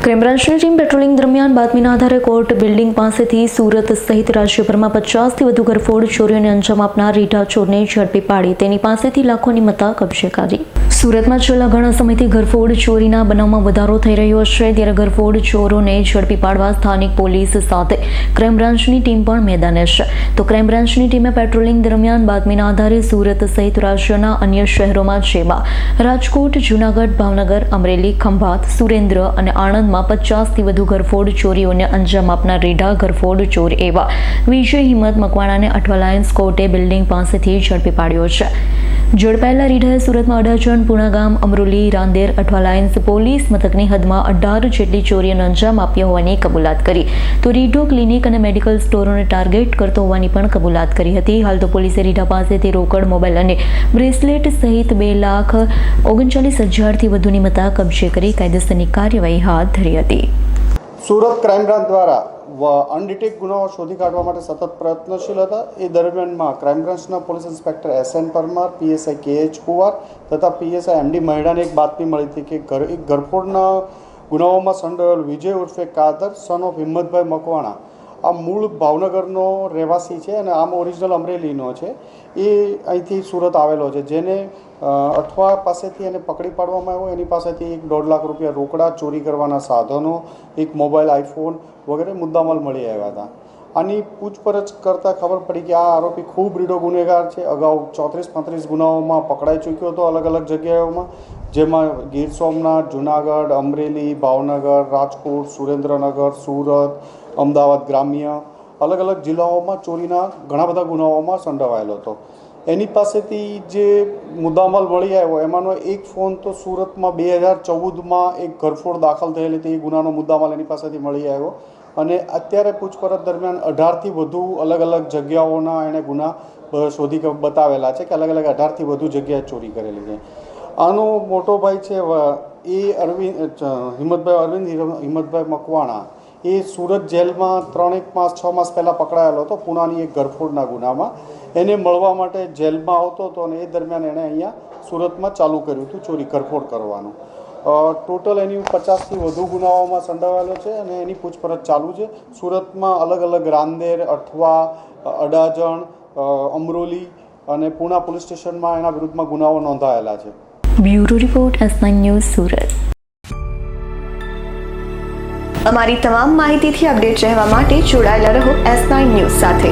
Crime બ્રાન્ચની team patrolling દરમિયાન બાતમીના આધારે કોર્ટ બિલ્ડિંગ પાસેથી સુરત સહિત રાજ્યભરમાં 50થી વધુ ઘરફોડ ચોરીઓને અંજામ આપનાર રીઢા ચોરને ઝડપી પાડી તેની પાસેથી લાખોની મત્તા કબજે કરી. સુરતમાં છેલ્લા ઘણા સમયથી ઘરફોડ ચોરીના બનાવમાં વધારો થઈ રહ્યો છે, ત્યારે ઘરફોડ ચોરોને ઝડપી પાડવા સ્થાનિક પોલીસ સાથે ક્રાઇમ બ્રાન્ચની ટીમ પણ મેદાને છે. તો ક્રાઇમ બ્રાન્ચની ટીમે પેટ્રોલિંગ દરમિયાન બાતમીના આધારે સુરત સહિત રાજ્યના અન્ય શહેરોમાં જેમાં રાજકોટ, જૂનાગઢ, ભાવનગર, અમરેલી, ખંભાત, સુરેન્દ્ર અને આણંદ 50થી વધુ ઘરફોડ ચોરીઓને અંજામ આપનાર રીઢા ઘરફોડ ચોર એવા વિજય હિંમત મકવાણાને અઠવા લાયન્સ કોર્ટે બિલ્ડિંગ પાસેથી ઝડપી પાડ્યો છે. ઝડપાયેલા રીઢાએ સુરતમાં અડાજણ, પુણાગામ, અમરોલી, રાંદેર, અઠવા લાયન્સ પોલીસ મથકની હદમાં 18 જેટલી ચોરીઓને અંજામ આપ્યા હોવાની કબૂલાત કરી. તો રીઢો ક્લિનિક અને મેડિકલ સ્ટોરોને ટાર્ગેટ કરતો હોવાની પણ કબૂલાત કરી હતી. હાલ તો પોલીસે રીઢા પાસેથી રોકડ, મોબાઈલ અને બ્રેસલેટ સહિત 2,39,000થી વધુની મત્તા કબજે કરી કાયદેસરની કાર્યવાહી હાથ ધરી હતી. સુરત ક્રાઇમ બ્રાન્ચ દ્વારા અનડિટેક્ટ ગુનાઓ શોધી કાઢવા માટે સતત પ્રયત્નશીલ હતા. એ દરમિયાનમાં ક્રાઇમ બ્રાન્ચના police inspector SN Parmar, PSI KH કુવાર તથા PSI MD મહેડાને એક બાતમી મળી હતી કે એક ઘરફોડના ગુનાઓમાં સંડોવાયેલ વિજય ઉર્ફે કાદર સન ઓફ હિંમતભાઈ મકવાણા આ મૂળ ભાવનગરનો રહેવાસી છે અને આમ ઓરિજિનલ અમરેલીનો છે. એ અહીંથી સુરત આવેલો છે, જેને અઠવા પાસેથી એને પકડી પાડવામાં આવ્યો. એની પાસેથી 1.5 લાખ રૂપિયા રોકડા, ચોરી કરવાના સાધનો, એક મોબાઈલ, આઈફોન વગેરે મુદ્દામાલ મળી આવ્યા હતા. આની પૂછપરછ કરતાં ખબર પડી કે આ આરોપી ખૂબ રીઢો ગુનેગાર છે. અગાઉ 34-35 ગુનાઓમાં પકડાઈ ચૂક્યો હતો અલગ અલગ જગ્યાઓમાં, જેમાં ગીર સોમનાથ, જૂનાગઢ, અમરેલી, ભાવનગર, રાજકોટ, સુરેન્દ્રનગર, સુરત, અમદાવાદ ગ્રામ્ય અલગ અલગ જિલ્લાઓમાં ચોરીના ઘણા બધા ગુનાઓમાં સંડોવાયેલો હતો. એની પાસેથી જે મુદ્દામાલ મળી આવ્યો એમાંનો એક ફોન તો સુરતમાં 2014માં એક ઘરફોડ દાખલ થયેલી હતી, એ ગુનાનો મુદ્દામાલ એની પાસેથી મળી આવ્યો. અને અત્યારે પૂછપરછ દરમિયાન 18થી વધુ અલગ અલગ જગ્યાઓના એણે ગુના શોધી બતાવેલા છે કે અલગ અલગ 18થી વધુ જગ્યાએ ચોરી કરેલી છે. આનો મોટો ભાઈ છે એ અરવિંદ હિંમતભાઈ મકવાણા, એ સુરત જેલમાં 3-6 માસ પહેલાં પકડાયેલો હતો પૂનાની એક ઘરફોડના ગુનામાં. એને મળવા માટે જેલમાં આવતો હતો અને એ દરમિયાન એણે અહીંયા સુરતમાં ચાલુ કર્યું હતું ચોરી ઘરફોડ કરવાનું. ટોટલ એની 50થી વધુ ગુનાઓમાં સંડોવાયેલો છે અને એની પૂછપરછ ચાલુ છે. સુરતમાં અલગ અલગ રાંદેર, અઠવા, અડાજણ, અમરોલી અને પૂના પોલીસ સ્ટેશનમાં એના વિરુદ્ધમાં ગુનાઓ નોંધાયેલા છે. Bureau report S9 news Surat. અમારી તમામ માહિતીથી અપડેટ રહેવા માટે જોડાયેલા રહો S9 ન્યૂઝ સાથે.